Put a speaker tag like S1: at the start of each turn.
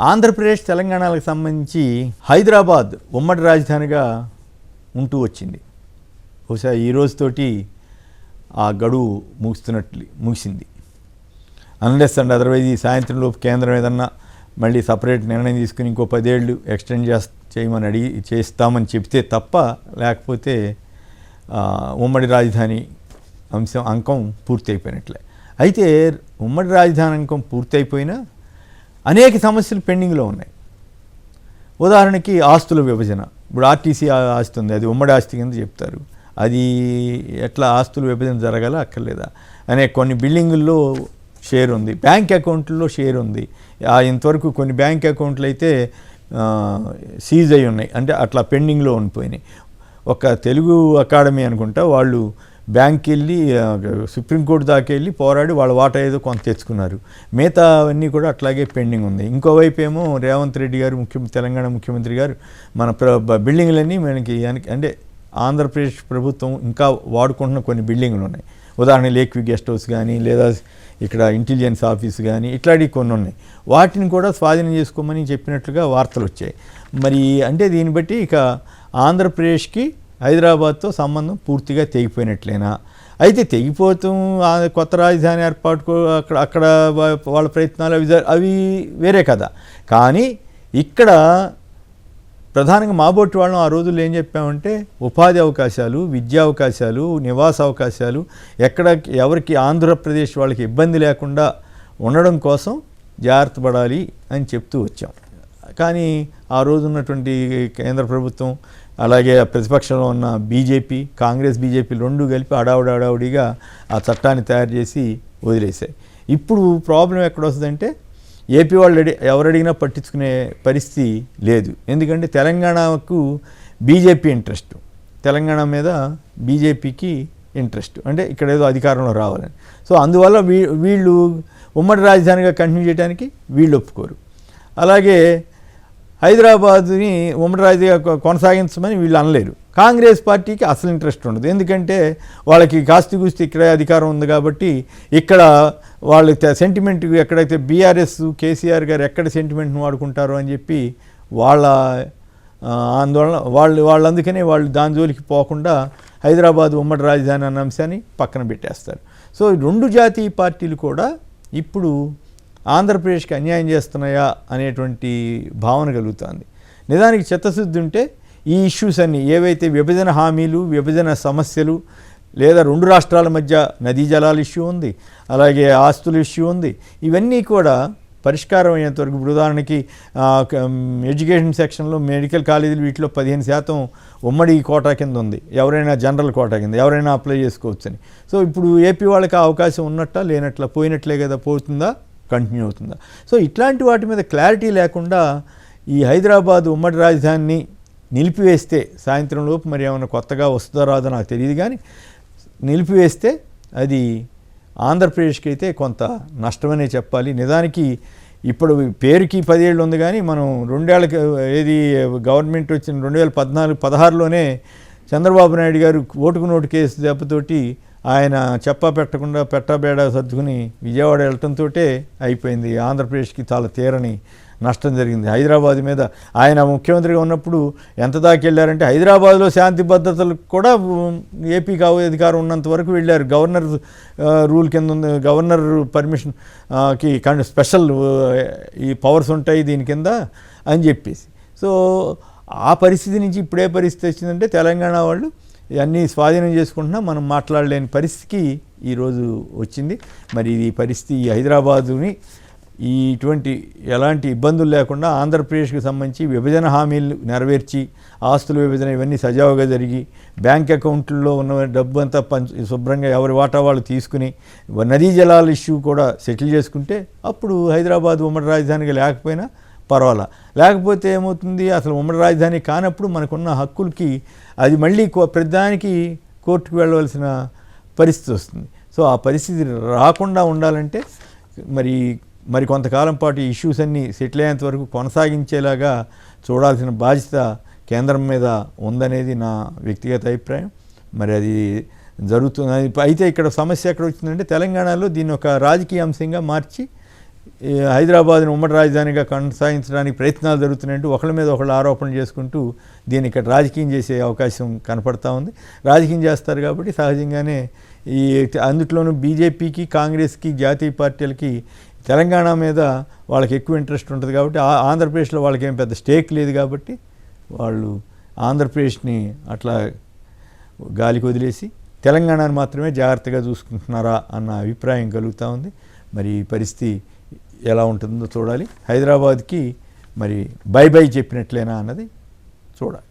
S1: ఆంధ్రప్రదేశ్ తెలంగాణలకు సంబంధించి హైదరాబాద్ ఉమ్మడి రాజధానిగా ఉంటూ వచ్చింది. బహుశా ఈ రోజుతోటి ఆ గడువు ముగిసింది. అన్లెస్ అండ్ అదర్వైజ్ ఈ సాయంత్రం లోపు కేంద్రం ఏదన్నా మళ్ళీ సపరేట్ నిర్ణయం తీసుకుని ఇంకో 10 ఏళ్ళు ఎక్స్టెండ్ చేయమని చేస్తామని చెప్తే తప్ప, లేకపోతే ఉమ్మడి రాజధాని అంకం పూర్తి అయిపోయినట్లే. అయితే ఉమ్మడి రాజధాని అంకం పూర్తి అయిపోయినా అనేక సమస్యలు పెండింగ్లో ఉన్నాయి. ఉదాహరణకి ఆస్తుల విభజన. ఇప్పుడు ఆర్టీసీ ఆస్తి ఉంది, అది ఉమ్మడి ఆస్తి కింద చెప్తారు. అది ఎట్లా ఆస్తుల విభజన జరగాల అక్కర్లేదా అనే కొన్ని బిల్డింగుల్లో షేర్ ఉంది, బ్యాంక్ అకౌంట్లో షేర్ ఉంది. ఇంతవరకు కొన్ని బ్యాంక్ అకౌంట్లు అయితే సీజ్ అయి ఉన్నాయి, అంటే అట్లా పెండింగ్లో ఉండిపోయినాయి. ఒక తెలుగు అకాడమీ అనుకుంటా వాళ్ళు బ్యాంక్కి వెళ్ళి సుప్రీంకోర్టు దాకా వెళ్ళి పోరాడి వాళ్ళ వాటా ఏదో కొంత తెచ్చుకున్నారు. మిగతా అవన్నీ కూడా అట్లాగే పెండింగ్ ఉంది. ఇంకోవైపు ఏమో రేవంత్ రెడ్డి గారు తెలంగాణ ముఖ్యమంత్రి గారు మన బిల్డింగ్లన్నీ మనకి అంటే ఆంధ్రప్రదేశ్ ప్రభుత్వం ఇంకా వాడుకుంటున్న కొన్ని బిల్డింగ్లు ఉన్నాయి. ఉదాహరణ లేక్వి గెస్ట్ హౌస్ కానీ, లేదా ఇక్కడ ఇంటెలిజెన్స్ ఆఫీస్ కానీ, ఇట్లాంటివి కొన్ని ఉన్నాయి. వాటిని కూడా స్వాధీనం చేసుకోమని చెప్పినట్లుగా వార్తలు వచ్చాయి. మరి అంటే దీన్ని బట్టి ఇక ఆంధ్రప్రదేశ్కి హైదరాబాద్తో సంబంధం పూర్తిగా తెగిపోయినట్లేనా? అయితే తెగిపోతాం కొత్త రాజధాని ఏర్పాటుకు అక్కడ వాళ్ళ ప్రయత్నాలు అవి వేరే కదా. కానీ ఇక్కడ ప్రధానంగా మాబోటి వాళ్ళం ఆ రోజుల్లో ఏం చెప్పామంటే ఉపాధి అవకాశాలు, విద్యా అవకాశాలు, నివాస అవకాశాలు ఎవరికి ఆంధ్రప్రదేశ్ వాళ్ళకి ఇబ్బంది లేకుండా ఉండడం కోసం జాగ్రత్త పడాలి అని చెప్తూ వచ్చాం. కానీ ఆ రోజు ఉన్నటువంటి కేంద్ర ప్రభుత్వం, అలాగే ప్రతిపక్షంలో ఉన్న బీజేపీ, కాంగ్రెస్ బీజేపీ రెండు కలిపి అడావుడిగా ఆ చట్టాన్ని తయారు చేసి వదిలేశాయి. ఇప్పుడు ప్రాబ్లం ఎక్కడ వస్తుందంటే ఏపీ వాళ్ళు ఎవరు అడిగినా పట్టించుకునే పరిస్థితి లేదు. ఎందుకంటే తెలంగాణకు బీజేపీ ఇంట్రెస్ట్, తెలంగాణ మీద బీజేపీకి ఇంట్రెస్ట్, అంటే ఇక్కడ ఏదో అధికారంలో రావాలని. సో అందువల్ల వీళ్ళు ఉమ్మడి రాజధానిగా కంటిన్యూ చేయడానికి వీళ్ళు ఒప్పుకోరు. అలాగే హైదరాబాద్ని ఉమ్మడి రాజధానిగా కొనసాగించమని వీళ్ళు అనలేరు. కాంగ్రెస్ పార్టీకి అసలు ఇంట్రెస్ట్ ఉండదు, ఎందుకంటే వాళ్ళకి కాస్తి కూస్తి ఇక్కడే అధికారం ఉంది కాబట్టి ఇక్కడ వాళ్ళ సెంటిమెంట్ ఎక్కడైతే బీఆర్ఎస్ కేసీఆర్ గారు ఎక్కడ సెంటిమెంట్ని వాడుకుంటారో అని చెప్పి వాళ్ళ ఆందోళన వాళ్ళు అందుకనే వాళ్ళు దాని జోలికి పోకుండా హైదరాబాద్ ఉమ్మడి రాజధాని అన్న అంశాన్ని పక్కన పెట్టేస్తారు. సో రెండు జాతీయ పార్టీలు కూడా ఇప్పుడు ఆంధ్రప్రదేశ్కి అన్యాయం చేస్తున్నాయా అనేటువంటి భావన కలుగుతుంది. నిజానికి చిత్తశుద్ధి ఉంటే ఈ ఇష్యూస్ అన్నీ ఏవైతే విభజన హామీలు, విభజన సమస్యలు, లేదా రెండు రాష్ట్రాల మధ్య నదీ జలాల ఇష్యూ ఉంది, అలాగే ఆస్తుల ఇష్యూ ఉంది, ఇవన్నీ కూడా పరిష్కారం అయ్యేంతవరకు. ఇప్పుడు ఉదాహరణకి ఎడ్యుకేషన్ సెక్షన్లో మెడికల్ కాలేజీలు వీటిలో 15% ఉమ్మడి కోటా కింద ఉంది, ఎవరైనా జనరల్ కోటా కింద ఎవరైనా అప్లై చేసుకోవచ్చని. సో ఇప్పుడు ఏపీ వాళ్ళకి అవకాశం ఉన్నట్లా లేనట్లా, పోయినట్లే కదా, పోతుందా కంటిన్యూ అవుతుందా? సో ఇట్లాంటి వాటి మీద క్లారిటీ లేకుండా ఈ హైదరాబాద్ ఉమ్మడి రాజధానిని నిలిపివేస్తే సాయంత్రం లోపు మరి ఏమైనా కొత్తగా వస్తుందో రాదో నాకు తెలియదు, కానీ నిలిపివేస్తే అది ఆంధ్రప్రదేశ్కి అయితే కొంత నష్టమనే చెప్పాలి. నిజానికి ఇప్పుడు పేరుకి 10 ఏళ్ళు ఉంది, కానీ మనం 2 ఏళ్ళకి ఏది గవర్నమెంట్ వచ్చిన 2014-16లోనే చంద్రబాబు నాయుడు గారు ఓటుకు నోటు కేసు దెబ్బతోటి ఆయన పెట్టకుండా పెట్టబేడా సర్దుకుని విజయవాడ వెళ్ళటంతో అయిపోయింది. ఆంధ్రప్రదేశ్కి చాలా తీరని నష్టం జరిగింది. హైదరాబాద్ మీద ఆయన ముఖ్యమంత్రిగా ఉన్నప్పుడు ఎంత దాకా వెళ్ళారంటే హైదరాబాద్లో శాంతి భద్రతలు కూడా ఏపీకి అధికారం ఉన్నంత వరకు వెళ్ళారు. గవర్నర్ రూల్ కింద ఉంది, గవర్నర్ పర్మిషన్కి స్పెషల్ ఈ పవర్స్ ఉంటాయి దీని కింద అని చెప్పేసి. సో ఆ పరిస్థితి నుంచి ఇప్పుడే పరిస్థితి వచ్చిందంటే తెలంగాణ వాళ్ళు ఇవన్నీ స్వాధీనం చేసుకుంటున్నా మనం మాట్లాడలేని పరిస్థితికి ఈరోజు వచ్చింది. మరి ఈ పరిస్థితి హైదరాబాదుని ఇటువంటి ఎలాంటి ఇబ్బందులు లేకుండా ఆంధ్రప్రదేశ్కి సంబంధించి విభజన హామీలు నెరవేర్చి ఆస్తుల విభజన ఇవన్నీ సజావుగా జరిగి బ్యాంక్ అకౌంట్లలో ఉన్న డబ్బు అంతా శుభ్రంగా ఎవరి వాటా వాళ్ళు తీసుకుని నదీ జలాల ఇష్యూ కూడా సెటిల్ చేసుకుంటే అప్పుడు హైదరాబాద్ ఉమ్మడి రాజధానిగా లేకపోయినా పర్వాలా. లేకపోతే ఏమవుతుంది, అసలు ఉమ్మడి రాజధాని కానప్పుడు మనకున్న హక్కులకి అది మళ్ళీ ప్రతిదానికి కోర్టుకు వెళ్ళవలసిన పరిస్థితి వస్తుంది. సో ఆ పరిస్థితి రాకుండా ఉండాలంటే మరి కొంతకాలం పాటు ఈ ఇష్యూస్ అన్నీ సెటిల్ అయ్యేంత వరకు కొనసాగించేలాగా చూడాల్సిన బాధ్యత కేంద్రం మీద ఉందనేది నా వ్యక్తిగత అభిప్రాయం. మరి అది జరుగుతుంది. అయితే ఇక్కడ సమస్య ఎక్కడ వచ్చిందంటే తెలంగాణలో దీన్ని ఒక రాజకీయ అంశంగా మార్చి ఈ హైదరాబాద్ని ఉమ్మడి రాజధానిగా కొనసాగించడానికి ప్రయత్నాలు జరుగుతున్నాయంటూ ఒకళ్ళ మీద ఒకళ్ళు ఆరోపణలు చేసుకుంటూ దీన్ని ఇక్కడ రాజకీయం చేసే అవకాశం కనపడతా ఉంది. రాజకీయం చేస్తారు కాబట్టి సహజంగానే ఈ అందుట్లోనూ బీజేపీకి, కాంగ్రెస్కి, జాతీయ పార్టీలకి తెలంగాణ మీద వాళ్ళకి ఎక్కువ ఇంట్రెస్ట్ ఉంటుంది కాబట్టి ఆంధ్రప్రదేశ్లో వాళ్ళకి ఏం పెద్ద స్టేక్ లేదు కాబట్టి వాళ్ళు ఆంధ్రప్రదేశ్ని అట్లా గాలికి వదిలేసి తెలంగాణను మాత్రమే జాగ్రత్తగా చూసుకుంటున్నారా అన్న అభిప్రాయం కలుగుతూ ఉంది. మరి ఈ పరిస్థితి ఎలా ఉంటుందో చూడాలి. హైదరాబాద్కి మరి బై బై చెప్పినట్లేనా అన్నది చూడాలి.